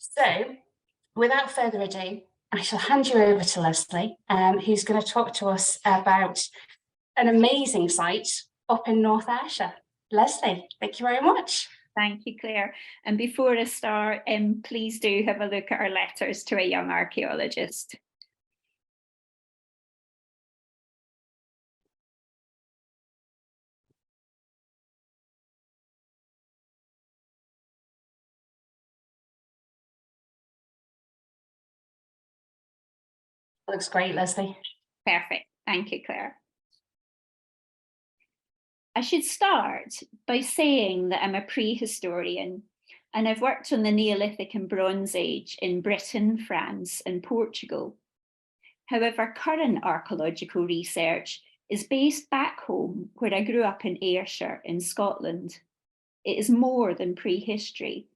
So, without further ado, I shall hand you over to Lesley, who's going to talk to us about an amazing site up in North Ayrshire. Lesley, thank you very much. Thank you, Claire. And before I start, please do have a look at our letters to a young archaeologist. Looks great, Lesley. Perfect. Thank you, Claire. I should start by saying that I'm a prehistorian and I've worked on the Neolithic and Bronze Age in Britain, France, and Portugal. However, current archaeological research is based back home where I grew up in Ayrshire in Scotland. It is more than prehistory,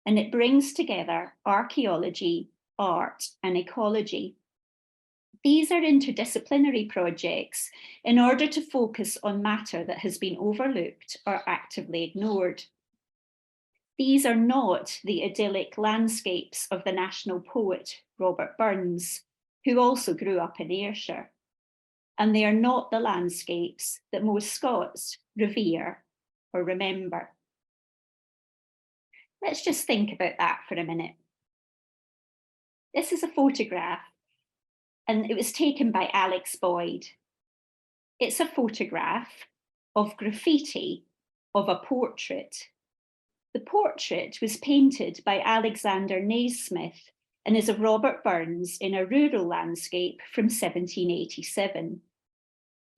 and it brings together archaeology, art, and ecology. These are interdisciplinary projects in order to focus on matter that has been overlooked or actively ignored. These are not the idyllic landscapes of the national poet, Robert Burns, who also grew up in Ayrshire. And they are not the landscapes that most Scots revere or remember. Let's just think about that for a minute. This is a photograph, and it was taken by Alex Boyd. It's a photograph of graffiti of a portrait. The portrait was painted by Alexander Naismith and is of Robert Burns in a rural landscape from 1787.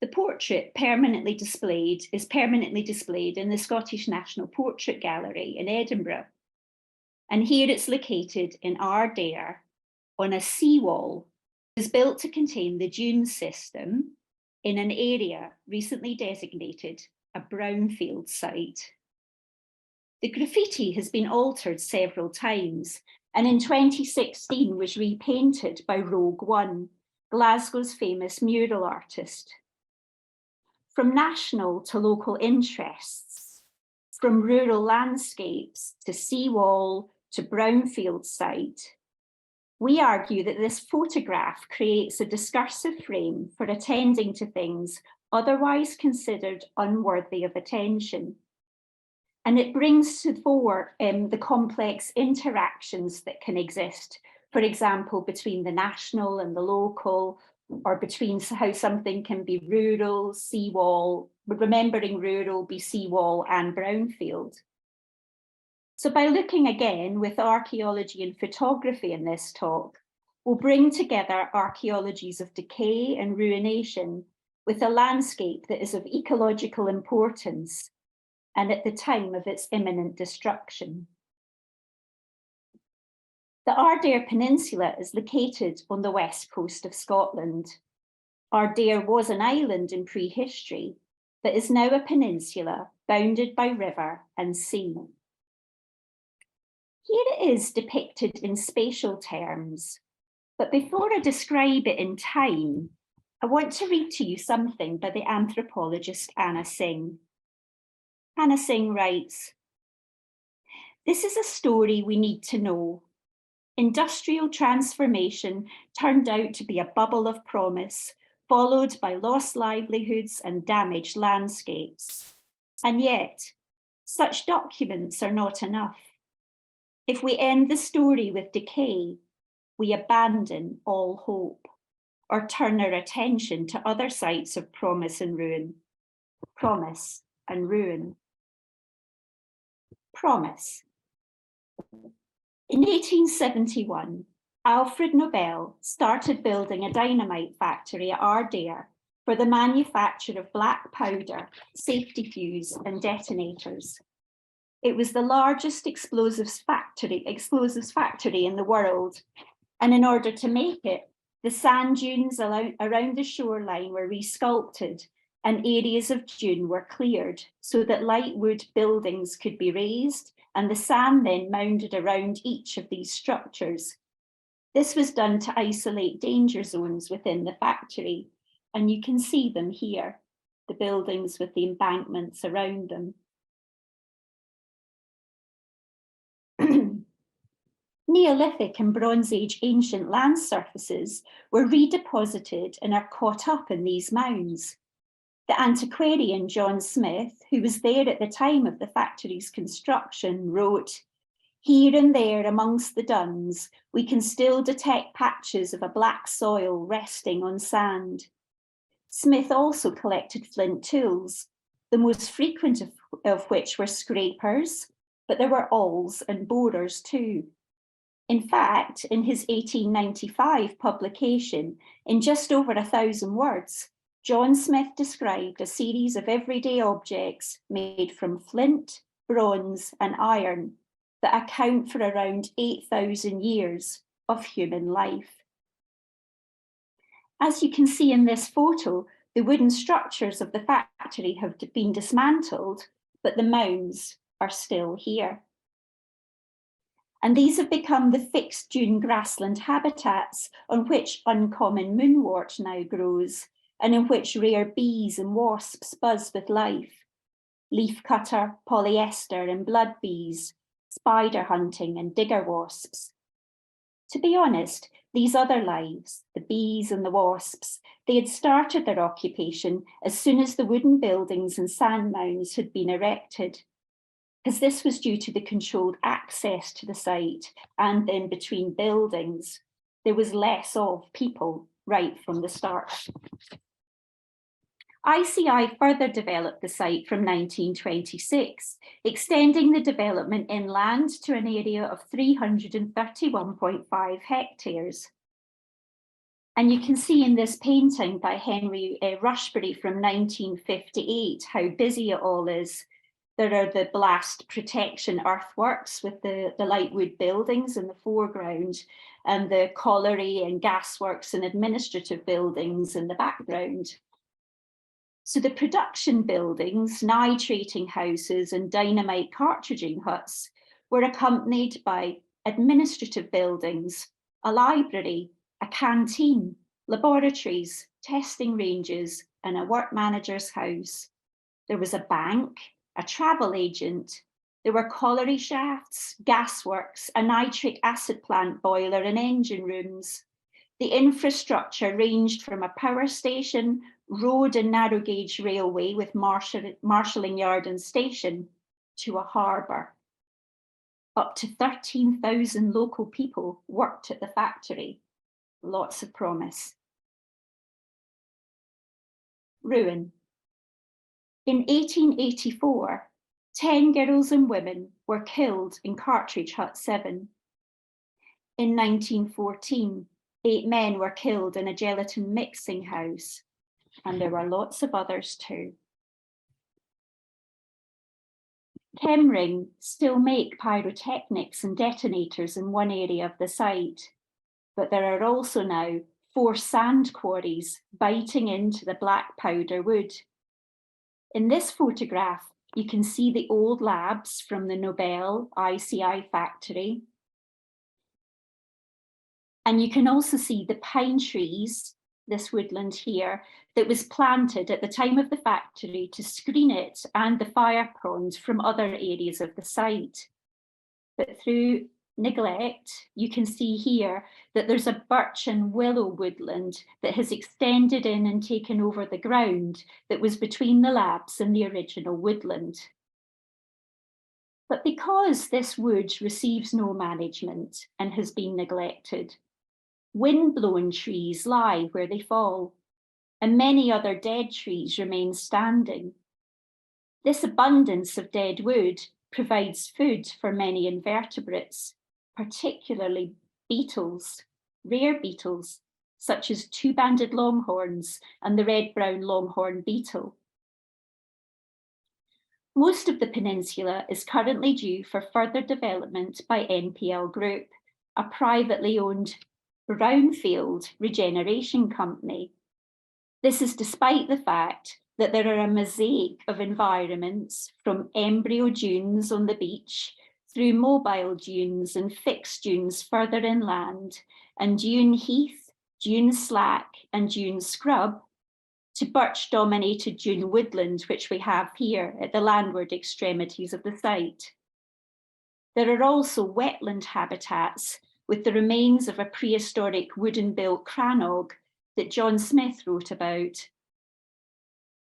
The portrait is permanently displayed in the Scottish National Portrait Gallery in Edinburgh. And here it's located in Ardeer on a seawall. It was built to contain the dune system in an area recently designated a brownfield site. The graffiti has been altered several times, and in 2016 was repainted by Rogue One, Glasgow's famous mural artist. From national to local interests, from rural landscapes to seawall to brownfield site, we argue that this photograph creates a discursive frame for attending to things otherwise considered unworthy of attention. And it brings to the fore the complex interactions that can exist, for example, between the national and the local, or between how something can be rural, seawall, but remembering rural be seawall and brownfield. So by looking again with archaeology and photography in this talk, we'll bring together archaeologies of decay and ruination with a landscape that is of ecological importance and at the time of its imminent destruction. The Ardeer Peninsula is located on the west coast of Scotland. Ardeer was an island in prehistory, but is now a peninsula bounded by river and sea. Here it is depicted in spatial terms, but before I describe it in time, I want to read to you something by the anthropologist Anna Singh. Anna Singh writes, "This is a story we need to know. Industrial transformation turned out to be a bubble of promise, followed by lost livelihoods and damaged landscapes. And yet, such documents are not enough. If we end the story with decay, we abandon all hope, or turn our attention to other sites of promise and ruin. Promise and ruin. Promise. In 1871, Alfred Nobel started building a dynamite factory at Ardeer for the manufacture of black powder, safety fuse, and detonators. It was the largest explosives factory in the world, and in order to make it, the sand dunes around the shoreline were resculpted and areas of dune were cleared so that light wood buildings could be raised and the sand then mounded around each of these structures. This was done to isolate danger zones within the factory, and you can see them here, the buildings with the embankments around them. Neolithic and Bronze Age ancient land surfaces were redeposited and are caught up in these mounds. The antiquarian John Smith, who was there at the time of the factory's construction, wrote, "Here and there amongst the duns, we can still detect patches of a black soil resting on sand." Smith also collected flint tools, the most frequent of which were scrapers, but there were awls and borers too. In fact, in his 1895 publication, in just over 1,000 words, John Smith described a series of everyday objects made from flint, bronze, and iron that account for around 8,000 years of human life. As you can see in this photo, the wooden structures of the factory have been dismantled, but the mounds are still here. And these have become the fixed dune grassland habitats on which uncommon moonwort now grows, and in which rare bees and wasps buzz with life. Leafcutter, polyester, and blood bees, spider hunting, and digger wasps. To be honest, these other lives, the bees and the wasps, they had started their occupation as soon as the wooden buildings and sand mounds had been erected, because this was due to the controlled access to the site, and then between buildings, there was less of people right from the start. ICI further developed the site from 1926, extending the development inland to an area of 331.5 hectares. And you can see in this painting by Henry Rushbury from 1958 how busy it all is. There are the blast protection earthworks with the light wood buildings in the foreground, and the colliery and gasworks and administrative buildings in the background. So the production buildings, nitrating houses, and dynamite cartridging huts were accompanied by administrative buildings, a library, a canteen, laboratories, testing ranges, and a work manager's house. There was a bank, a travel agent. There were colliery shafts, gasworks, a nitric acid plant boiler, and engine rooms. The infrastructure ranged from a power station, road and narrow gauge railway with marshalling yard and station, to a harbour. Up to 13,000 local people worked at the factory. Lots of promise. Ruin. In 1884, 10 girls and women were killed in Cartridge Hut 7. In 1914, 8 men were killed in a gelatin mixing house, and there were lots of others too. Chemring still make pyrotechnics and detonators in one area of the site, but there are also now 4 sand quarries biting into the black powder wood. In this photograph, you can see the old labs from the Nobel ICI factory. And you can also see the pine trees, this woodland here, that was planted at the time of the factory to screen it and the fire ponds from other areas of the site. But through neglect, you can see here that there's a birch and willow woodland that has extended in and taken over the ground that was between the labs and the original woodland. But because this wood receives no management and has been neglected, wind-blown trees lie where they fall, and many other dead trees remain standing. This abundance of dead wood provides food for many invertebrates, particularly beetles, rare beetles, such as two-banded longhorns and the red-brown longhorn beetle. Most of the peninsula is currently due for further development by NPL Group, a privately owned brownfield regeneration company. This is despite the fact that there are a mosaic of environments from embryo dunes on the beach through mobile dunes and fixed dunes further inland, and dune heath, dune slack, and dune scrub, to birch-dominated dune woodland, which we have here at the landward extremities of the site. There are also wetland habitats with the remains of a prehistoric wooden-built crannog that John Smith wrote about.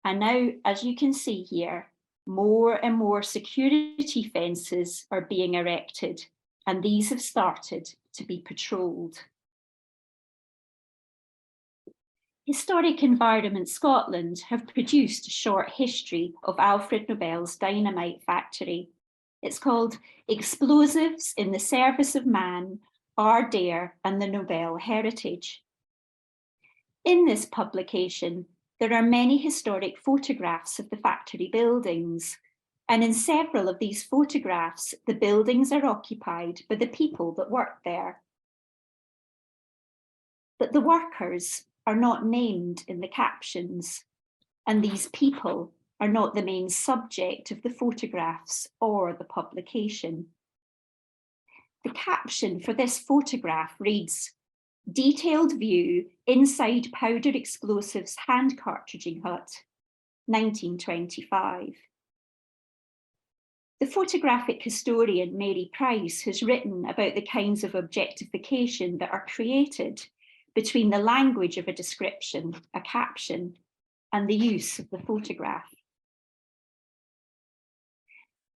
And now, as you can see here, more and more security fences are being erected, and these have started to be patrolled. Historic Environment Scotland have produced a short history of Alfred Nobel's dynamite factory. It's called Explosives in the Service of Man, Ardeer and the Nobel Heritage. In this publication, there are many historic photographs of the factory buildings, and in several of these photographs, the buildings are occupied by the people that work there. But the workers are not named in the captions, and these people are not the main subject of the photographs or the publication. The caption for this photograph reads, "Detailed view inside powder explosives hand cartridging hut, 1925. The photographic historian Mary Price has written about the kinds of objectification that are created between the language of a description, a caption, and the use of the photograph.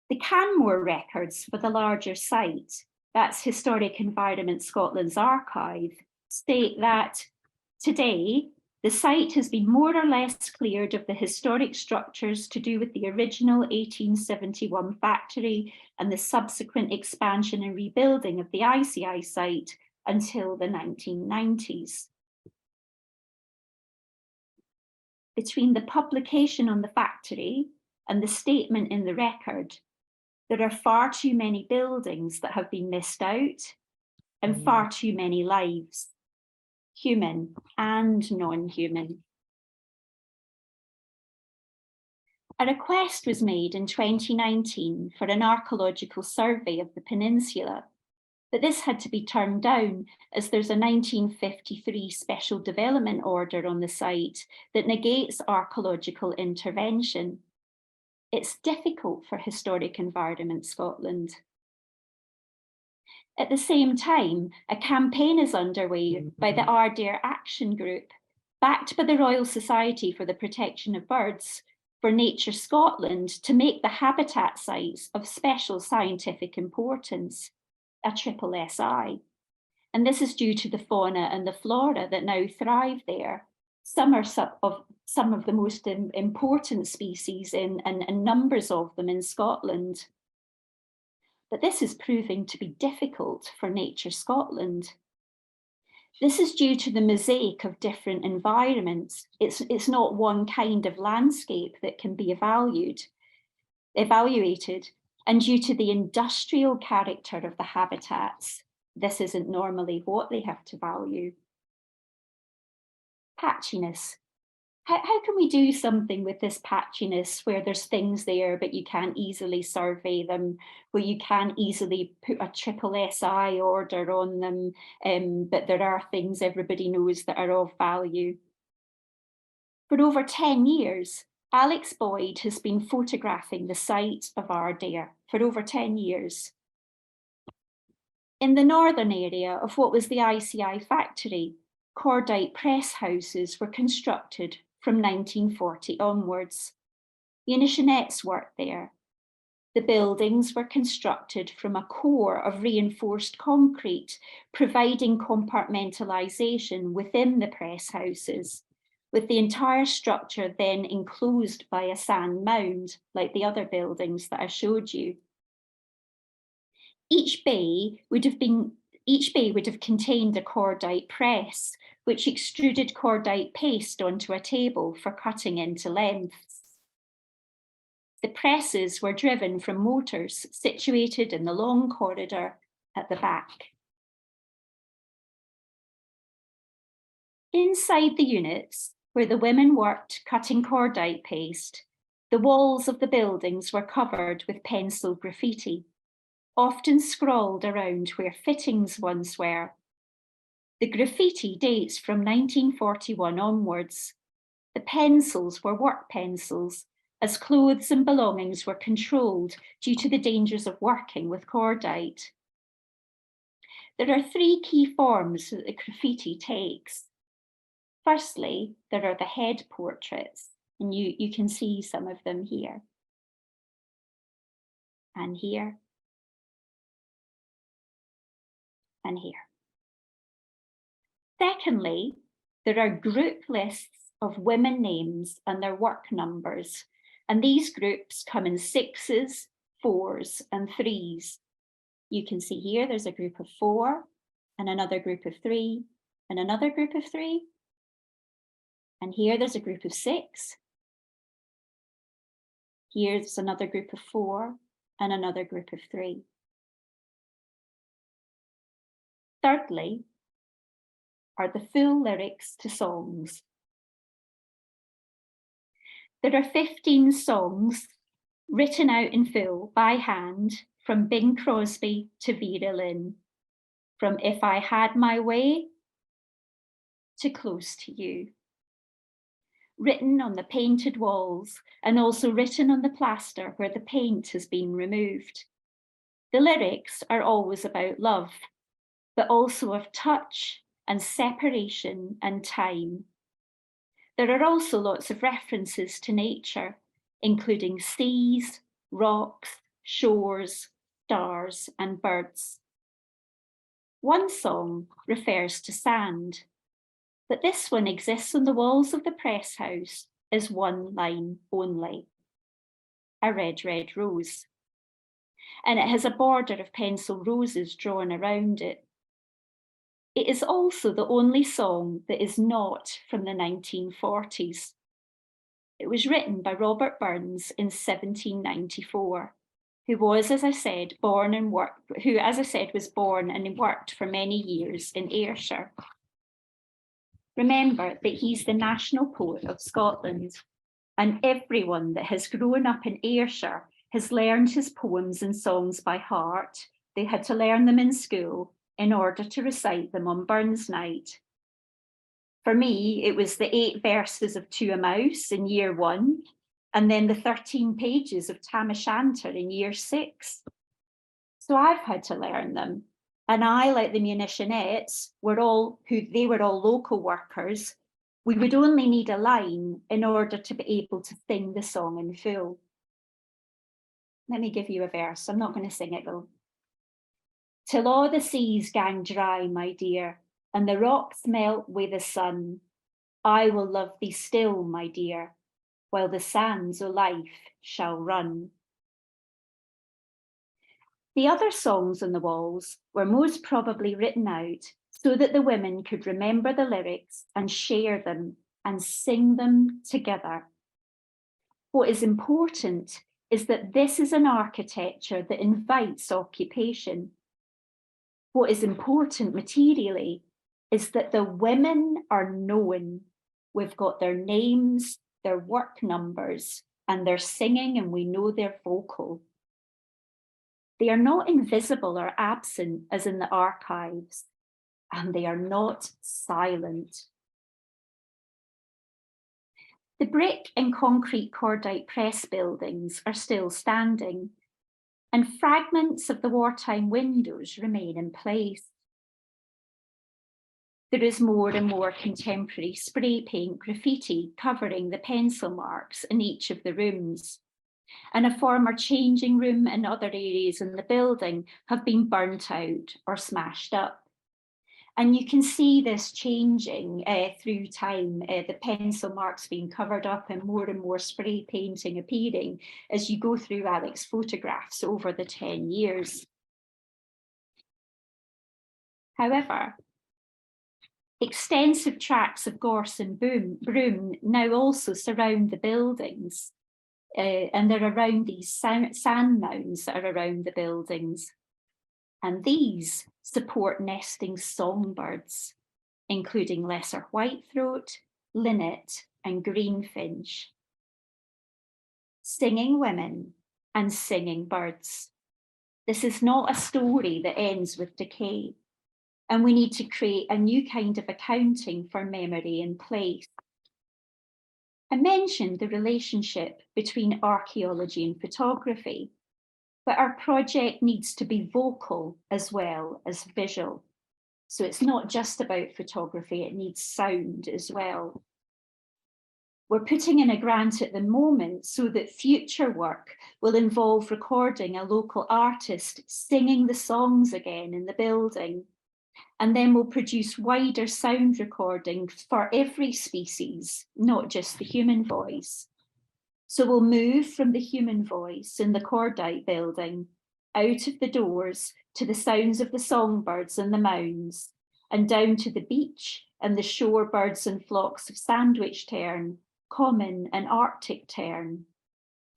The Canmore records for the larger site, that's Historic Environment Scotland's archive, state that today, the site has been more or less cleared of the historic structures to do with the original 1871 factory and the subsequent expansion and rebuilding of the ICI site until the 1990s. Between the publication on the factory and the statement in the record, there are far too many buildings that have been missed out and far too many lives, human and non-human. A request was made in 2019 for an archaeological survey of the peninsula, but this had to be turned down as there's a 1953 special development order on the site that negates archaeological intervention. It's difficult for Historic Environment Scotland. At the same time, a campaign is underway by the Ardeer Action Group, backed by the Royal Society for the Protection of Birds, for Nature Scotland to make the habitat sites of special scientific importance, a triple SI. And this is due to the fauna and the flora that now thrive there. Some are some of the most important species and numbers of them in Scotland. But this is proving to be difficult for Nature Scotland. This is due to the mosaic of different environments. It's not one kind of landscape that can be evaluated, and due to the industrial character of the habitats, this isn't normally what they have to value. Patchiness. How can we do something with this patchiness where there's things there but you can't easily survey them, where you can't easily put a triple SI order on them, but there are things everybody knows that are of value? For over 10 years, Alex Boyd has been photographing the site of Ardeer for over 10 years. In the northern area of what was the ICI factory, cordite press houses were constructed from 1940 onwards. Munitionettes worked there. The buildings were constructed from a core of reinforced concrete, providing compartmentalisation within the press houses, with the entire structure then enclosed by a sand mound, like the other buildings that I showed you. Each bay would have contained a cordite press, which extruded cordite paste onto a table for cutting into lengths. The presses were driven from motors situated in the long corridor at the back. Inside the units, where the women worked cutting cordite paste, the walls of the buildings were covered with pencil graffiti, often scrawled around where fittings once were. The graffiti dates from 1941 onwards. The pencils were work pencils, as clothes and belongings were controlled due to the dangers of working with cordite. There are three key forms that the graffiti takes. Firstly, there are the head portraits, and you can see some of them here, and here, and here. Secondly, there are group lists of women names and their work numbers, and these groups come in 6s, 4s, and 3s. You can see here there's a group of 4, and another group of 3, and another group of 3. And here there's a group of 6. Here's another group of 4, and another group of 3. Thirdly, are the full lyrics to songs. There are 15 songs written out in full by hand from Bing Crosby to Vera Lynn, from If I Had My Way to Close to You. Written on the painted walls and also written on the plaster where the paint has been removed. The lyrics are always about love, but also of touch and separation and time. There are also lots of references to nature, including seas, rocks, shores, stars, and birds. One song refers to sand, but this one exists on the walls of the press house as one line only. A red, red rose. And it has a border of pencil roses drawn around it. It is also the only song that is not from the 1940s. It was written by Robert Burns in 1794, who was, as I said, born and worked for many years in Ayrshire. Remember that he's the national poet of Scotland, and everyone that has grown up in Ayrshire has learned his poems and songs by heart. They had to learn them in school in order to recite them on Burns Night. For me, it was the 8 verses of To a Mouse in year 1, and then the 13 pages of Tam O'Shanter in year 6. So I've had to learn them. And I, like the munitionettes, were all local workers. We would only need a line in order to be able to sing the song in full. Let me give you a verse. I'm not going to sing it though. Till all the seas gang dry, my dear, and the rocks melt wi' the sun, I will love thee still, my dear, while the sands o' life shall run. The other songs on the walls were most probably written out so that the women could remember the lyrics and share them and sing them together. What is important is that this is an architecture that invites occupation. What is important materially is that the women are known. We've got their names, their work numbers, and they're singing, and we know they're vocal. They are not invisible or absent as in the archives, and they are not silent. The brick and concrete cordite press buildings are still standing, and fragments of the wartime windows remain in place. There is more and more contemporary spray paint graffiti covering the pencil marks in each of the rooms, and a former changing room and other areas in the building have been burnt out or smashed up. And you can see this changing through time, the pencil marks being covered up and more spray painting appearing as you go through Alex's photographs over the 10 years. However, extensive tracts of gorse and broom now also surround the buildings, and they're around these sand mounds that are around the buildings. And these support nesting songbirds, including lesser whitethroat, linnet, and greenfinch. Singing women and singing birds. This is not a story that ends with decay, and we need to create a new kind of accounting for memory and place. I mentioned the relationship between archaeology and photography, but our project needs to be vocal as well as visual. So it's not just about photography, it needs sound as well. We're putting in a grant at the moment so that future work will involve recording a local artist singing the songs again in the building. And then we'll produce wider sound recordings for every species, not just the human voice. So we'll move from the human voice in the cordite building out of the doors to the sounds of the songbirds and the mounds, and down to the beach and the shore birds and flocks of sandwich tern, common and Arctic tern,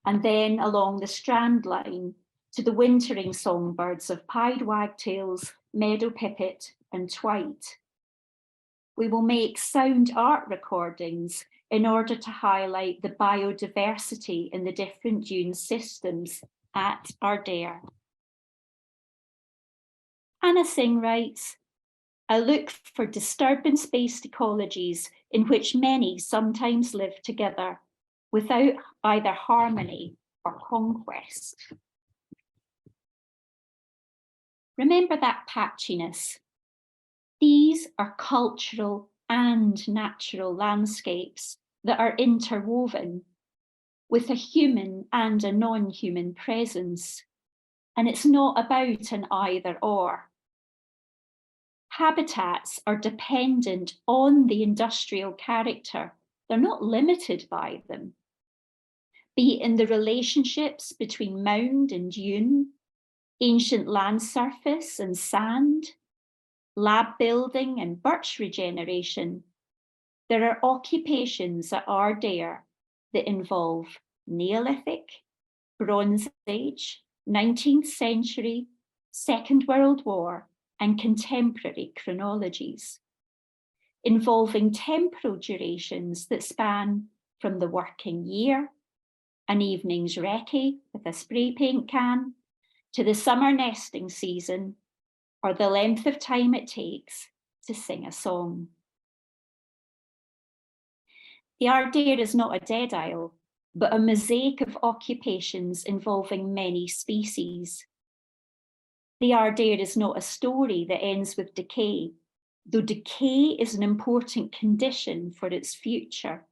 and then along the strand line to the wintering songbirds of pied wagtails, meadow pipit and twite. We will make sound art recordings in order to highlight the biodiversity in the different dune systems at Ardeer. Anna Singh writes, I look for disturbance-based ecologies in which many sometimes live together without either harmony or conquest. Remember that patchiness. These are cultural and natural landscapes that are interwoven with a human and a non-human presence. And it's not about an either or. Habitats are dependent on the industrial character. They're not limited by them. Be it in the relationships between mound and dune, ancient land surface and sand, lab building and birch regeneration, there are occupations at Ardeer that involve Neolithic, Bronze Age, 19th century, Second World War, and contemporary chronologies, involving temporal durations that span from the working year, an evening's recce with a spray paint can, to the summer nesting season, or the length of time it takes to sing a song. The Ardeer is not a dead isle, but a mosaic of occupations involving many species. The Ardeer is not a story that ends with decay, though decay is an important condition for its future.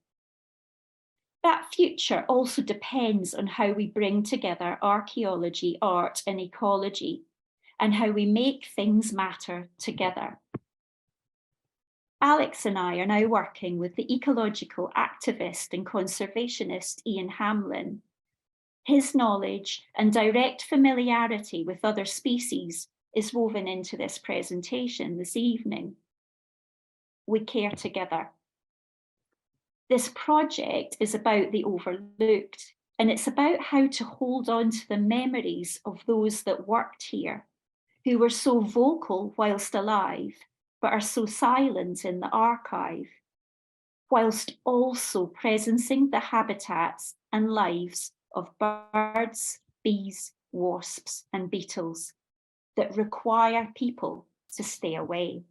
That future also depends on how we bring together archaeology, art, and ecology, and how we make things matter together. Alex and I are now working with the ecological activist and conservationist Iain Hamlin. His knowledge and direct familiarity with other species is woven into this presentation this evening. We care together. This project is about the overlooked, and it's about how to hold on to the memories of those that worked here, who were so vocal whilst alive, but are so silent in the archive, whilst also presencing the habitats and lives of birds, bees, wasps, and beetles that require people to stay away.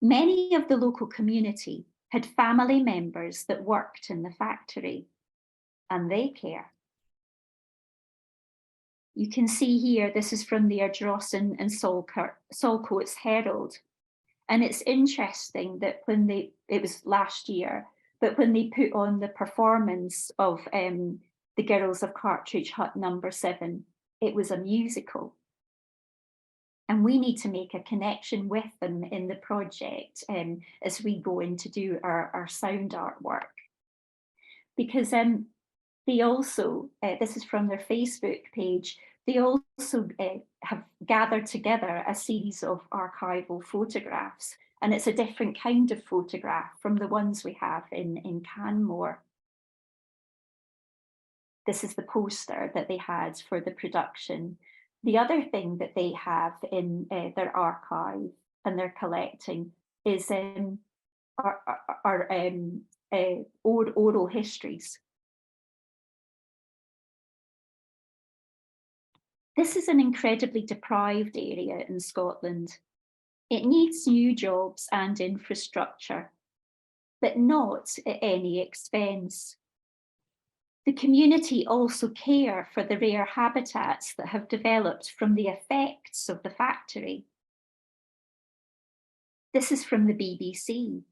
Many of the local community had family members that worked in the factory, and they care. You can see here, this is from the Ardrossan and Saltcoats Herald. And it's interesting that it was last year, but when they put on the performance of the Girls of Cartridge Hut #7, it was a musical. And we need to make a connection with them in the project as we go in to do our sound artwork. Because they also, this is from their Facebook page, they also have gathered together a series of archival photographs, and it's a different kind of photograph from the ones we have in Canmore. This is the poster that they had for the production. The other thing that they have in their archive and their collecting is oral histories. This is an incredibly deprived area in Scotland. It needs new jobs and infrastructure. but not at any expense. The community also care for the rare habitats that have developed from the effects of the factory. This is from the BBC.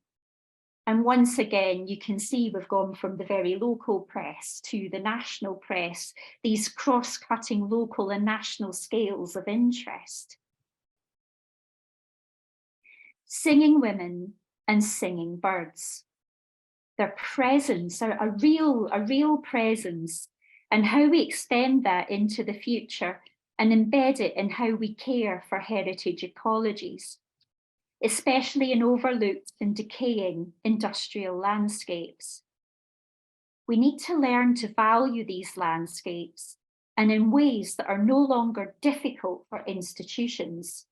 And once again, you can see we've gone from the very local press to the national press, these cross-cutting local and national scales of interest. Singing women and singing birds. Their presence, a real presence, and how we extend that into the future and embed it in how we care for heritage ecologies, especially in overlooked and decaying industrial landscapes. We need to learn to value these landscapes, and in ways that are no longer difficult for institutions.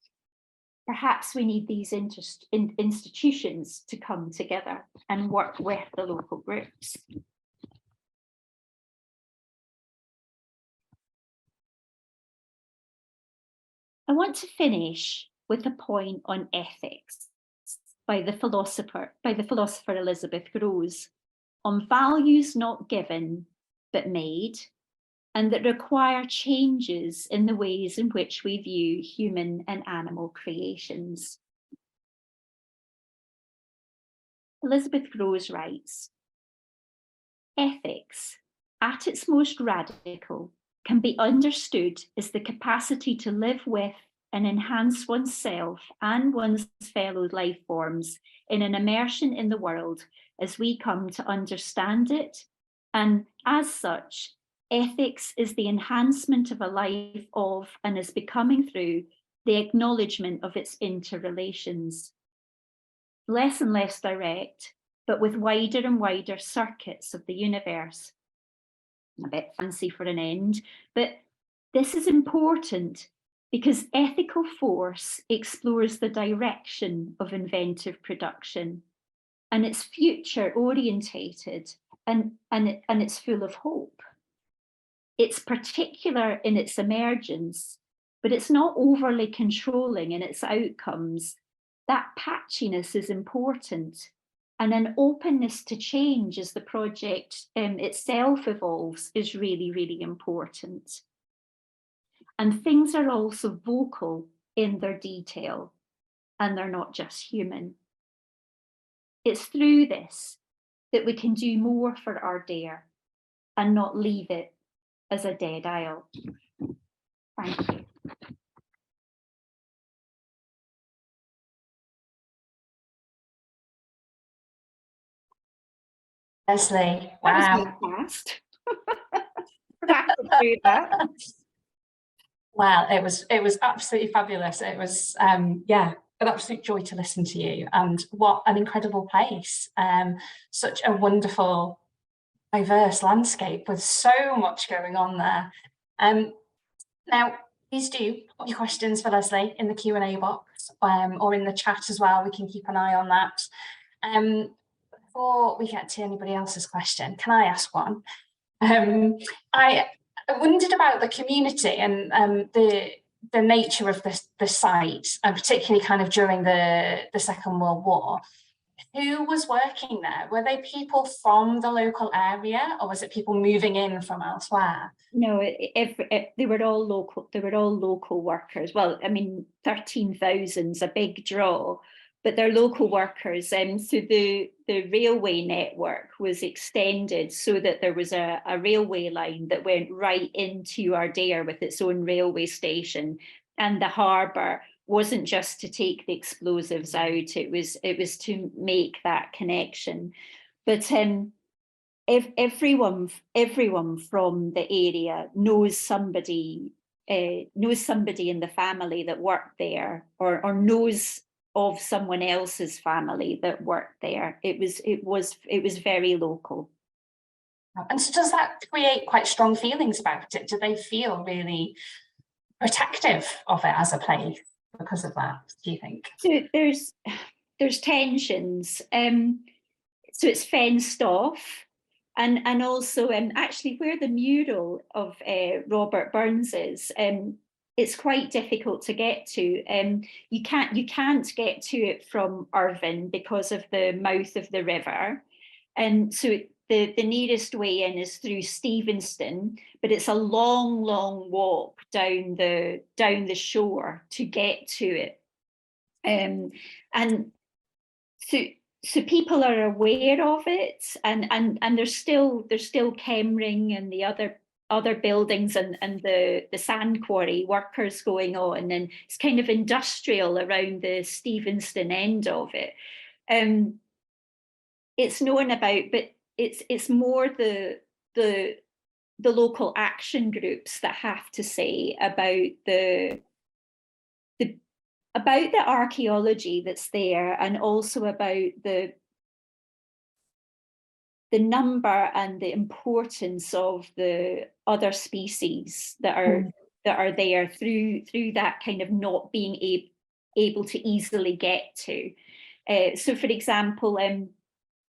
Perhaps we need these institutions to come together and work with the local groups. I want to finish with a point on ethics by the philosopher Elizabeth Grosz, on values not given but made, and that require changes in the ways in which we view human and animal creations. Elizabeth Grosz writes, ethics, at its most radical, can be understood as the capacity to live with and enhance oneself and one's fellow life forms in an immersion in the world as we come to understand it, and as such, ethics is the enhancement of a life of and is becoming through the acknowledgement of its interrelations. Less and less direct, but with wider and wider circuits of the universe. A bit fancy for an end, but this is important because ethical force explores the direction of inventive production, and it's future orientated and it's full of hope. It's particular in its emergence, but it's not overly controlling in its outcomes. That patchiness is important, and an openness to change as the project itself evolves is really, really important. And things are also vocal in their detail, and they're not just human. It's through this that we can do more for Ardeer and not leave it as a dead isle. Thank you. Lesley, That wow. was fast. That. Wow, it was absolutely fabulous. It was yeah, an absolute joy to listen to you, and what an incredible place. Such a wonderful, diverse landscape with so much going on there. Now, please do put your questions for Lesley in the Q&A box or in the chat as well. We can keep an eye on that. Before we get to anybody else's question, can I ask one? I wondered about the community and the nature of the site, and particularly kind of during the Second World War. Who was working there? Were they people from the local area, or was it people moving in from elsewhere? No, they were all local. They were all local workers. Well, I mean, 13,000's a big draw, but they're local workers. So the railway network was extended so that there was a railway line that went right into Ardeer with its own railway station, and the harbour wasn't just to take the explosives out. It was to make that connection. But everyone from the area knows somebody in the family that worked there, or knows of someone else's family that worked there. It was very local. And so does that create quite strong feelings about it? Do they feel really protective of it as a place because of that, do you think? So there's tensions. So it's fenced off. And also, actually, where the mural of Robert Burns is, it's quite difficult to get to. You can't get to it from Irvine because of the mouth of the river, and so the nearest way in is through Stevenston, but it's a long walk down the shore to get to it. And so people are aware of it, and there's still Kemring and the other buildings and the sand quarry workers going on, and it's kind of industrial around the Stevenston end of it. It's known about, but it's more the local action groups that have to say about the archaeology that's there, and also about the number and the importance of the other species that are there through that kind of not being able to easily get to. So, for example,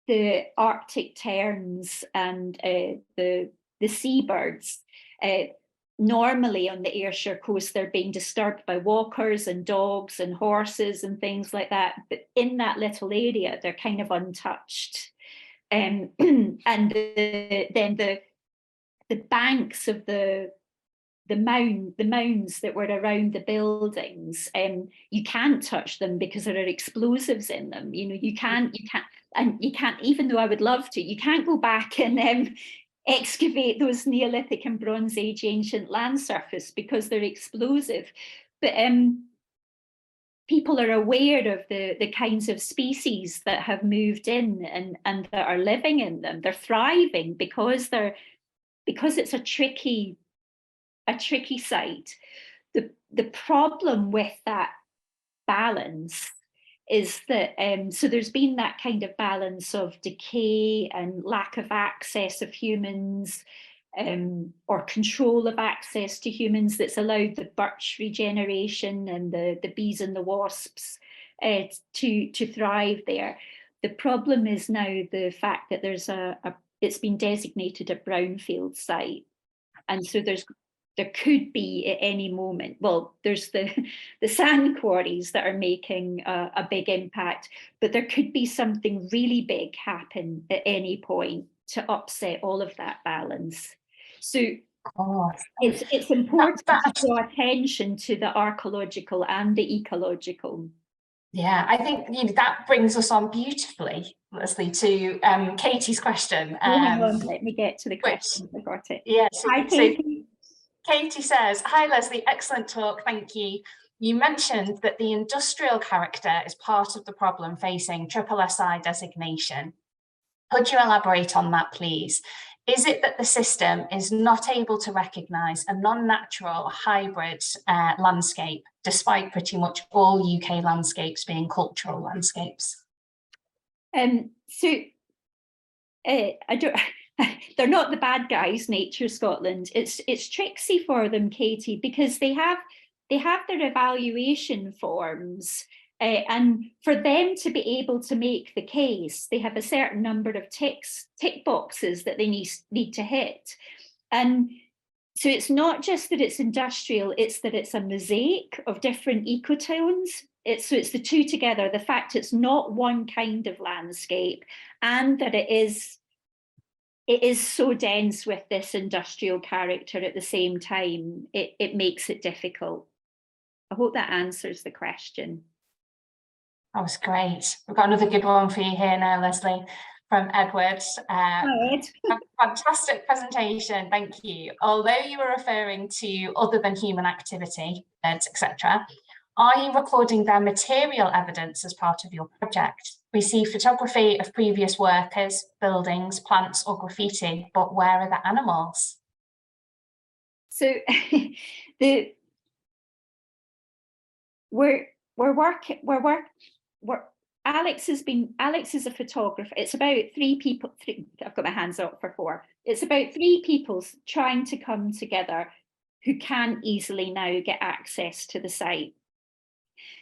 the Arctic terns and the seabirds. Normally on the Ayrshire coast, they're being disturbed by walkers and dogs and horses and things like that. But in that little area, they're kind of untouched. And then the banks of the mounds that were around the buildings, you can't touch them because there are explosives in them. You can't, even though I would love to, you can't go back and excavate those Neolithic and Bronze Age ancient land surface because they're explosive. But people are aware of the kinds of species that have moved in and that are living in them. They're thriving because it's a tricky site. The problem with that balance is that so there's been that kind of balance of decay and lack of access of humans, or control of access to humans, that's allowed the birch regeneration and the bees and the wasps to thrive there. The problem is now the fact that there's it's been designated a brownfield site, and so there could be at any moment, well, there's the sand quarries that are making a big impact, but there could be something really big happen at any point to upset all of that balance. So it's important to draw attention to the archaeological and the ecological. Yeah, I think that brings us on beautifully, Lesley, to Katie's question. Hang on, let me get to the question. I got it. Yeah, Hi, Katie. Katie says, "Hi Lesley, excellent talk, thank you. You mentioned that the industrial character is part of the problem facing SSI designation. Could you elaborate on that, please? Is it that the system is not able to recognise a non-natural hybrid landscape, despite pretty much all UK landscapes being cultural landscapes?" I don't. They're not the bad guys, Nature Scotland. It's tricksy for them, Katie, because they have their evaluation forms, and for them to be able to make the case, they have a certain number of tick boxes that they need to hit. And so it's not just that it's industrial, it's that it's a mosaic of different ecotones. So it's the two together, the fact it's not one kind of landscape, and that it is so dense with this industrial character at the same time, it makes it difficult. I hope that answers the question. That was great. We've got another good one for you here now, Lesley, from Edward. Fantastic presentation, thank you. Although you were referring to other than human activity, birds, etc., are you recording their material evidence as part of your project? We see photography of previous workers, buildings, plants, or graffiti, but where are the animals? So Alex is a photographer. It's about three people. I've got my hands up for four. It's about three people trying to come together who can't easily now get access to the site.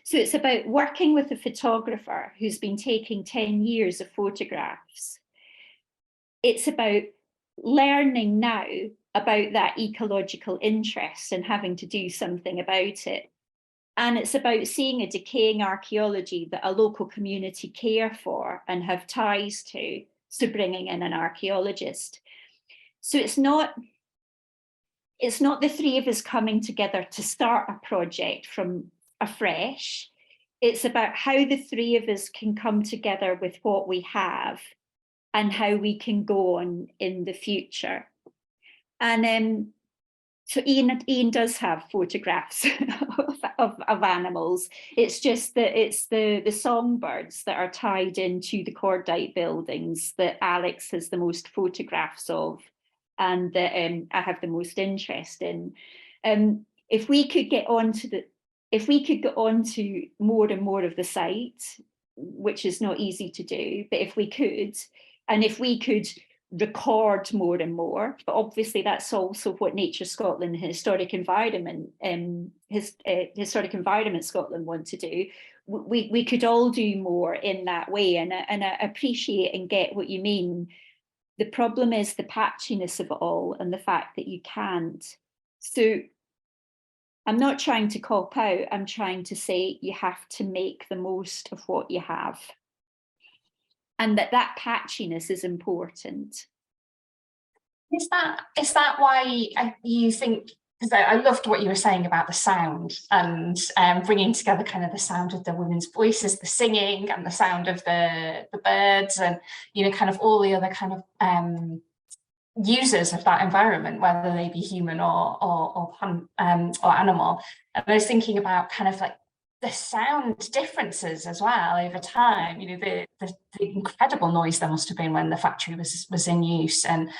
So it's about working with a photographer who's been taking 10 years of photographs. It's about learning now about that ecological interest and having to do something about it. And it's about seeing a decaying archaeology that a local community care for and have ties to, so bringing in an archaeologist. So it's not the three of us coming together to start a project from afresh. It's about how the three of us can come together with what we have and how we can go on in the future. And so Iain does have photographs of animals. It's just that it's the songbirds that are tied into the cordite buildings that Alex has the most photographs of, and that I have the most interest in. If we could get onto more and more of the site, which is not easy to do, but if we could record more and more, but obviously that's also what Nature Scotland and Historic Environment Scotland want to do. We could all do more in that way, and I appreciate and get what you mean. The problem is the patchiness of it all and the fact that you can't. So I'm not trying to cop out, I'm trying to say you have to make the most of what you have. And that patchiness is important. Is that why you think, because I loved what you were saying about the sound and bringing together kind of the sound of the women's voices, the singing, and the sound of the birds, and kind of all the other kind of users of that environment, whether they be human or animal. And I was thinking about kind of like the sound differences as well over time. The incredible noise there must have been when the factory was in use, and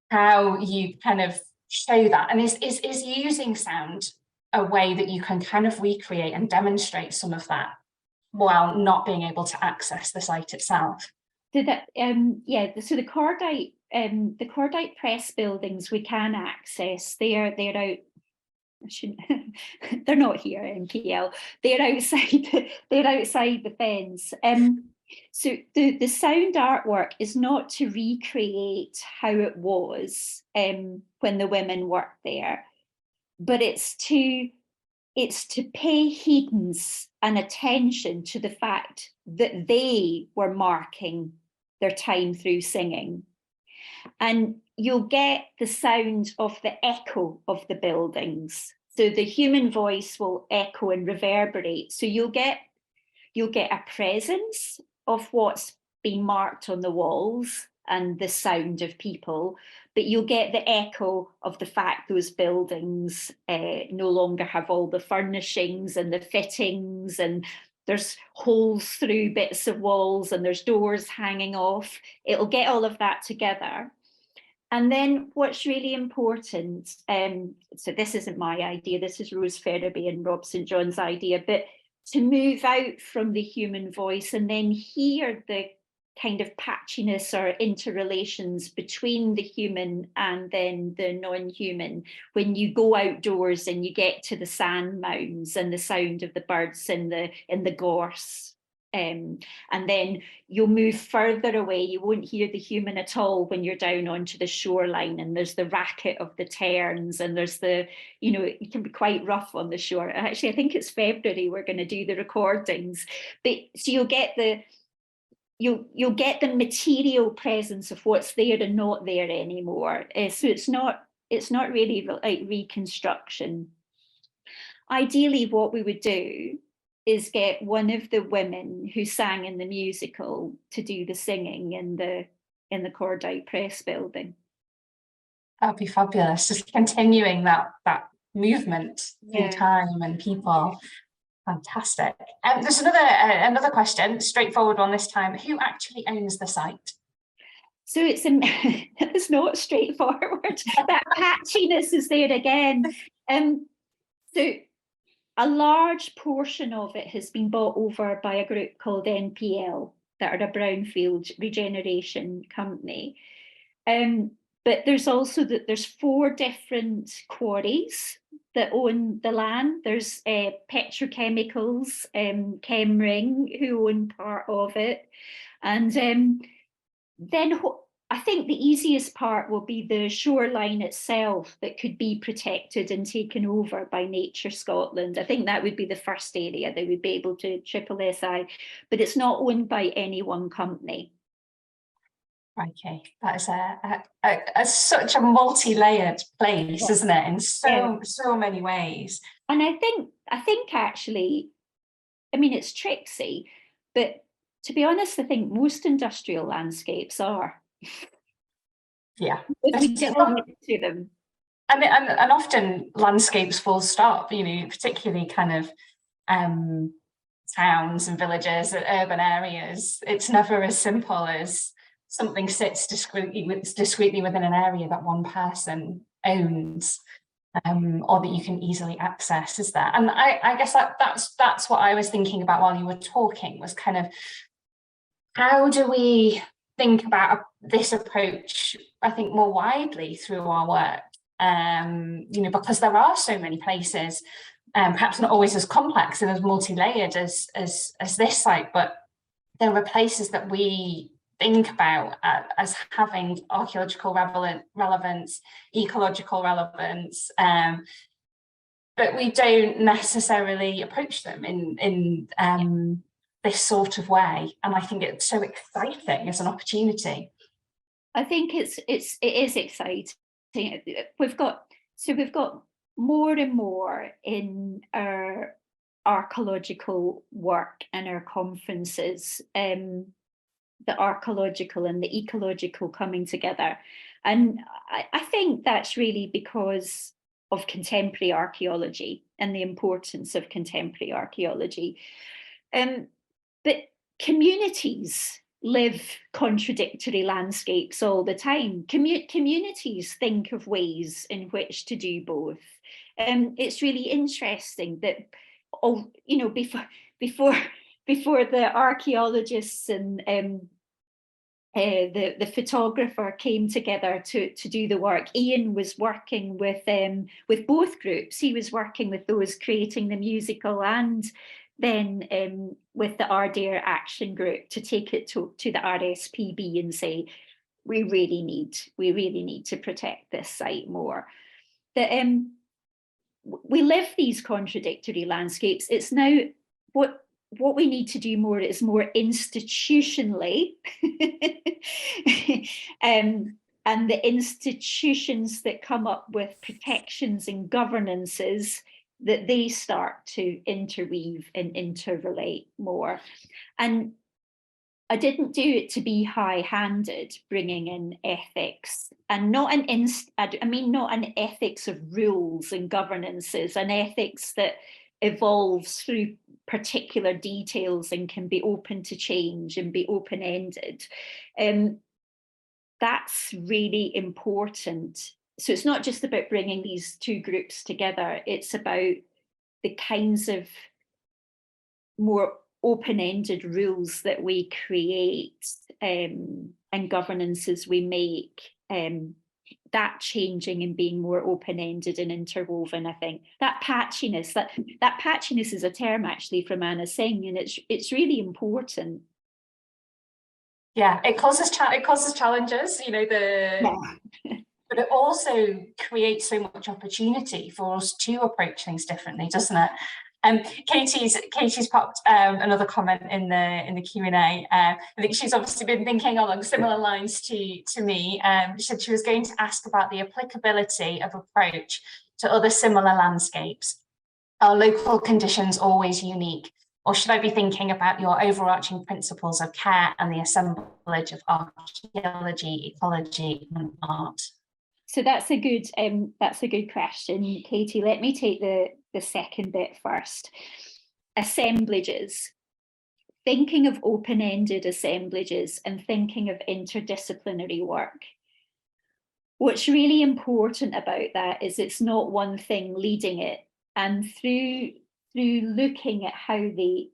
how you kind of show that. And is using sound a way that you can kind of recreate and demonstrate some of that while not being able to access the site itself? So that so the cordite press buildings we can access. They're out. They're not here in PL. They're outside. They're outside the fence. So the sound artwork is not to recreate how it was when the women worked there, but it's to pay heedance and attention to the fact that they were marking their time through singing. And you'll get the sound of the echo of the buildings. So the human voice will echo and reverberate. So you'll get a presence of what's being marked on the walls and the sound of people, but you'll get the echo of the fact those buildings no longer have all the furnishings and the fittings, and there's holes through bits of walls and there's doors hanging off. It'll get all of that together. And then what's really important, so this isn't my idea, this is Rose Ferraby and Rob St. John's idea, but to move out from the human voice and then hear the kind of patchiness or interrelations between the human and then the non-human. When you go outdoors and you get to the sand mounds and the sound of the birds in the gorse. And then you'll move further away, you won't hear the human at all when you're down onto the shoreline, and there's the racket of the terns, and there's it can be quite rough on the shore. Actually, I think it's February we're going to do the recordings, but so you'll get the material presence of what's there and not there anymore. So it's not really like reconstruction. Ideally, what we would do is get one of the women who sang in the musical to do the singing in the cordite press building. That'd be fabulous. Just continuing that movement through time and people. Fantastic. There's another question, straightforward one this time. Who actually owns the site? So it's not straightforward. That patchiness is there again. So a large portion of it has been bought over by a group called NPL, that are a brownfield regeneration company. But there's also there's 4 different quarries that own the land. There's petrochemicals, Chemring, who own part of it. And then I think the easiest part will be the shoreline itself that could be protected and taken over by Nature Scotland. I think that would be the first area they would be able to SSSI, but it's not owned by any one company. Okay, that is such a multi-layered place, isn't it? In so many ways. And I think actually, I mean, it's tricksy, but to be honest, I think most industrial landscapes are. Yeah. If we get to them. And often landscapes full stop, you know, particularly kind of towns and villages and urban areas. It's never as simple as something sits discreetly within an area that one person owns, or that you can easily access, is there? And I guess that's what I was thinking about while you were talking, was kind of, how do we think about this approach, I think, more widely through our work? You know, because there are so many places, perhaps not always as complex and as multi-layered as this site, but there are places that we think about as having archaeological relevance, ecological relevance, but we don't necessarily approach them in this sort of way. And I think it's so exciting as an opportunity. I think it is exciting. We've got more and more in our archaeological work and our conferences, the archaeological and the ecological coming together. And I think that's really because of contemporary archaeology and the importance of contemporary archaeology. But communities live contradictory landscapes all the time. Communities think of ways in which to do both. It's really interesting that, you know, before the archaeologists and the photographer came together to do the work, Iain was working with both groups. He was working with those creating the musical, and then with the Ardeer Action Group to take it to the RSPB and say, we really need to protect this site more. That we live these contradictory landscapes. It's now what we need to do more is more institutionally, and the institutions that come up with protections and governances, that they start to interweave and interrelate more. And I didn't do it to be high-handed, bringing in ethics, and not an ethics of rules and governances, an ethics that evolves through particular details and can be open to change and be open-ended. That's really important. So it's not just about bringing these two groups together, it's about the kinds of more open-ended rules that we create, and governances we make, that changing and being more open-ended and interwoven. I think that patchiness is a term actually from Anna Singh, and it's really important. Yeah, it causes challenges, you know, but it also creates so much opportunity for us to approach things differently, doesn't it? Katie's popped another comment in the Q&A. I think she's obviously been thinking along similar lines to me. She said she was going to ask about the applicability of approach to other similar landscapes. Are local conditions always unique? Or should I be thinking about your overarching principles of care and the assemblage of archaeology, ecology, and art? So that's a good question, Katie. Let me take the second bit first. Assemblages. Thinking of open-ended assemblages and thinking of interdisciplinary work. What's really important about that is it's not one thing leading it, and through looking at how they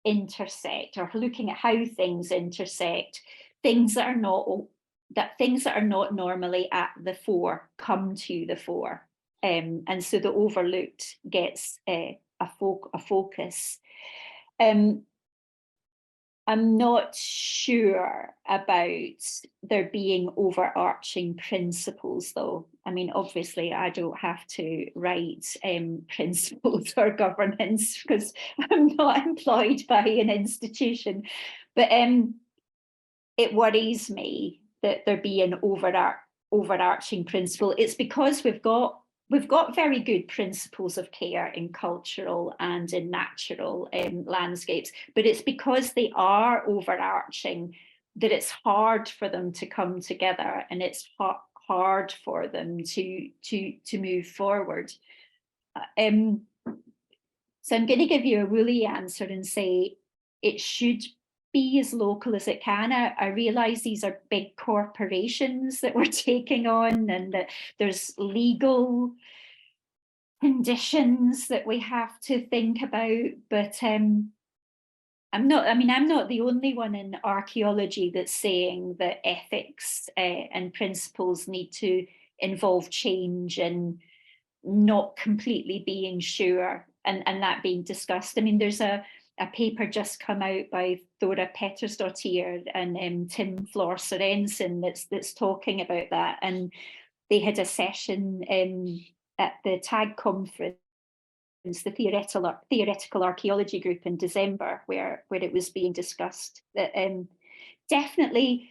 intersect, or looking at how things intersect, things that are not normally at the fore come to the fore, and so the overlooked gets a focus. I'm not sure about there being overarching principles, though. I mean, obviously, I don't have to write principles or governance because I'm not employed by an institution. But it worries me that there be an overarching principle. It's because we've got very good principles of care in cultural and in natural landscapes, but it's because they are overarching that it's hard for them to come together, and it's hard for them to move forward. So I'm going to give you a woolly answer and say it should be as local as it can. I realise these are big corporations that we're taking on, and that there's legal conditions that we have to think about. But I'm not the only one in archaeology that's saying that ethics and principles need to involve change and not completely being sure, and that being discussed. I mean, there's a paper just come out by Thora Pettersdottir and Tim Flor Sorensen that's talking about that. And they had a session at the TAG conference, the theoretical archaeology group in December, where it was being discussed that definitely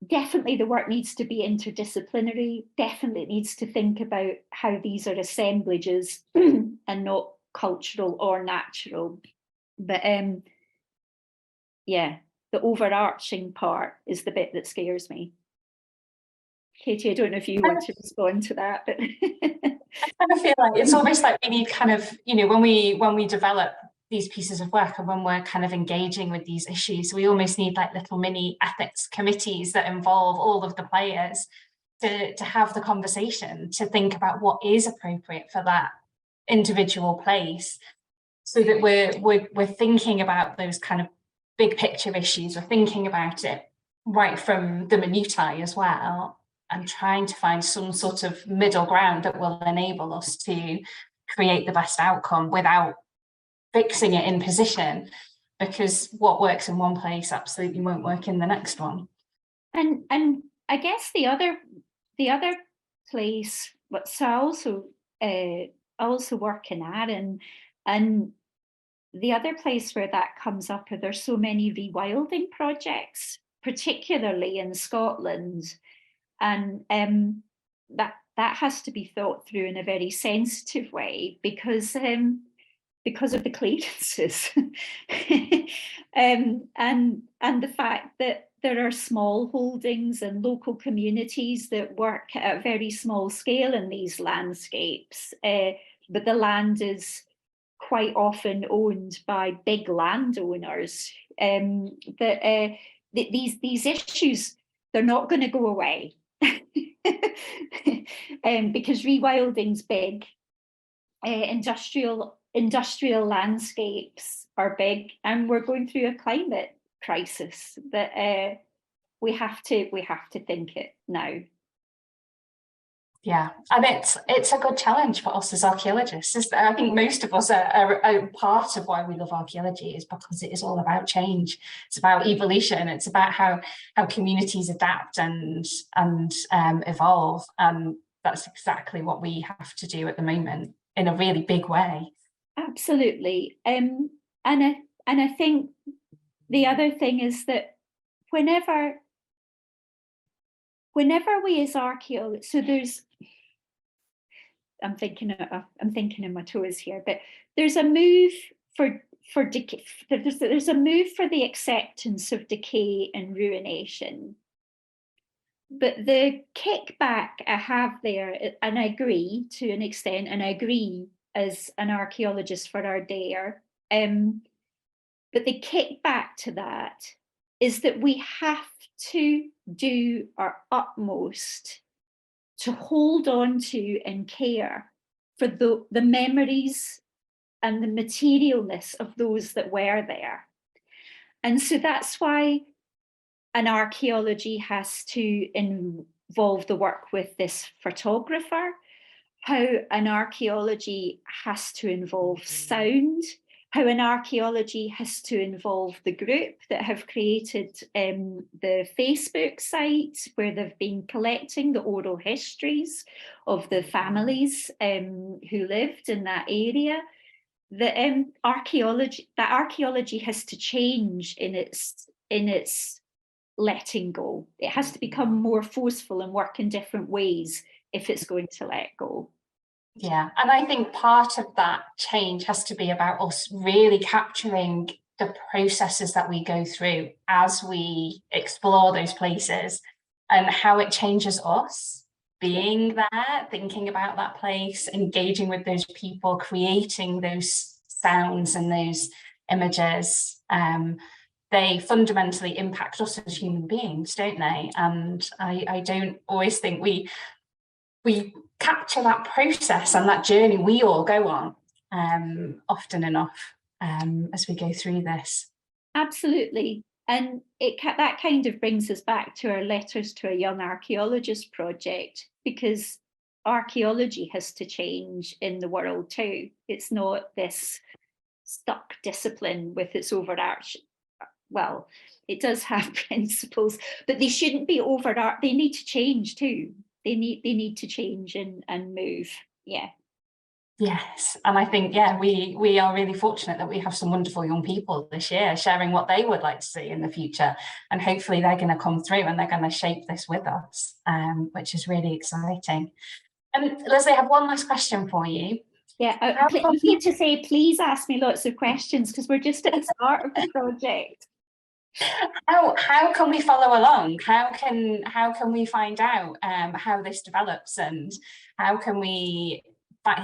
the work needs to be interdisciplinary, definitely needs to think about how these are assemblages and not cultural or natural. But yeah, the overarching part is the bit that scares me. Katie, I don't know if you want to respond to that, but I kind of feel like it's almost like we need kind of, when we develop these pieces of work and when we're kind of engaging with these issues, we almost need like little mini ethics committees that involve all of the players to have the conversation, to think about what is appropriate for that individual place, so that we're thinking about those kind of big picture issues. We're thinking about it right from the minutiae as well, and trying to find some sort of middle ground that will enable us to create the best outcome without fixing it in position, because what works in one place absolutely won't work in the next one. And I guess the other place, but so I also work in Arran, and the other place where that comes up are there's so many rewilding projects, particularly in Scotland, and that has to be thought through in a very sensitive way, because of the clearances and the fact that there are small holdings and local communities that work at a very small scale in these landscapes, but the land is quite often owned by big landowners. These issues, they're not going to go away because rewilding's big. Industrial landscapes are big, and we're going through a climate crisis that we have to think it now. Yeah, and it's a good challenge for us as archaeologists. I think most of us are part of why we love archaeology is because it is all about change. It's about evolution. It's about how communities adapt and evolve. And that's exactly what we have to do at the moment in a really big way. Absolutely. And I think the other thing is that whenever we as archaeologists, so I'm thinking on my toes here, but there's a move there's a move for the acceptance of decay and ruination. But the kickback I have there, and I agree to an extent, and I agree as an archaeologist for Ardeer, but the kickback to that is that we have to do our utmost to hold on to and care for the memories and the materialness of those that were there. And so that's why an archaeology has to involve the work with this photographer, how an archaeology has to involve sound how an archaeology has to involve the group that have created the Facebook site where they've been collecting the oral histories of the families who lived in that area. The archaeology has to change in its letting go. It has to become more forceful and work in different ways if it's going to let go. Yeah, and I think part of that change has to be about us really capturing the processes that we go through as we explore those places and how it changes us being there, thinking about that place, engaging with those people, creating those sounds and those images. They fundamentally impact us as human beings, don't they? And I don't always think we capture that process and that journey we all go on often enough as we go through this. Absolutely. And that kind of brings us back to our Letters to a Young Archaeologist project, because archaeology has to change in the world too. It's not this stuck discipline with its overarching, well, it does have principles, but they shouldn't be they need to change too. They need to change and move. Yeah. Yes, and I think, yeah, we are really fortunate that we have some wonderful young people this year sharing what they would like to see in the future, and hopefully they're going to come through and they're going to shape this with us, which is really exciting. And Lesley, I have one last question for you. Yeah, you need to say, please ask me lots of questions, because we're just at the start of the project. How can we follow along? How can we find out how this develops, and how can we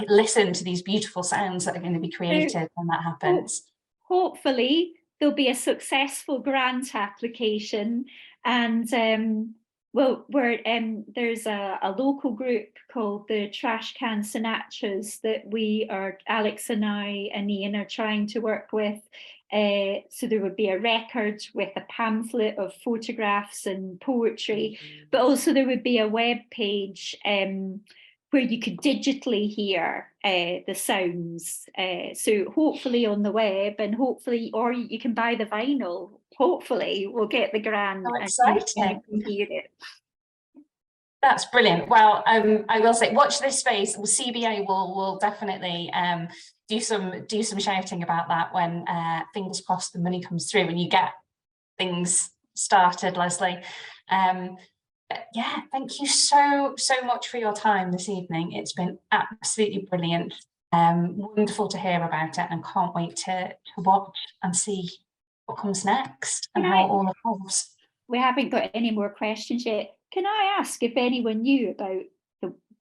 listen to these beautiful sounds that are going to be created when that happens? Hopefully there'll be a successful grant application, and there's a local group called the Trash Can Sinatras that Alex and I and Iain are trying to work with. So there would be a record with a pamphlet of photographs and poetry, but also there would be a web page where you could digitally hear the sounds. So hopefully on the web, and hopefully, or you can buy the vinyl. Hopefully we'll get the grant and you can hear it. That's brilliant. Well, I will say, watch this space. CBA will definitely do some shouting about that when fingers crossed the money comes through and you get things started, Lesley. But yeah, thank you so much for your time this evening. It's been absolutely brilliant. Wonderful to hear about it, and can't wait to watch and see what comes next and how it all evolves. We haven't got any more questions yet. Can I ask if anyone knew about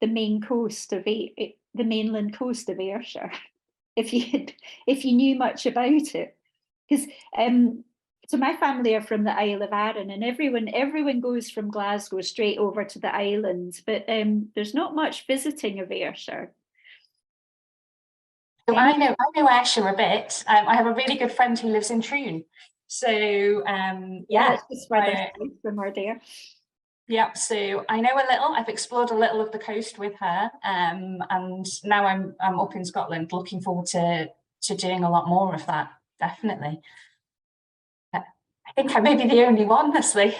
the mainland coast of Ayrshire? If you knew much about it, because so my family are from the Isle of Arran, and everyone goes from Glasgow straight over to the island, but there's not much visiting of Ayrshire. So I know Ayrshire a bit. I have a really good friend who lives in Troon. So yeah, it's just further from Ardeer. Yeah, so I know a little. I've explored a little of the coast with her, and now I'm up in Scotland, looking forward to doing a lot more of that. Definitely. I think I may be the only one, Lesley.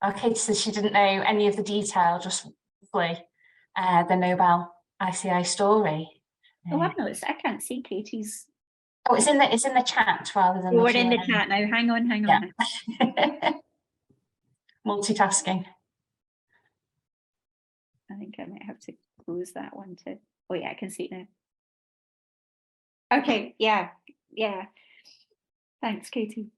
Okay, so she didn't know any of the detail, just roughly the Nobel ICI story. Oh, I've noticed. I can't see Katie's. Oh, it's in the chat rather than. We're in the chat now. Hang on. Yeah. Multitasking. I think I might have to close that one too. Oh yeah, I can see it now. Okay, yeah. Thanks, Katie.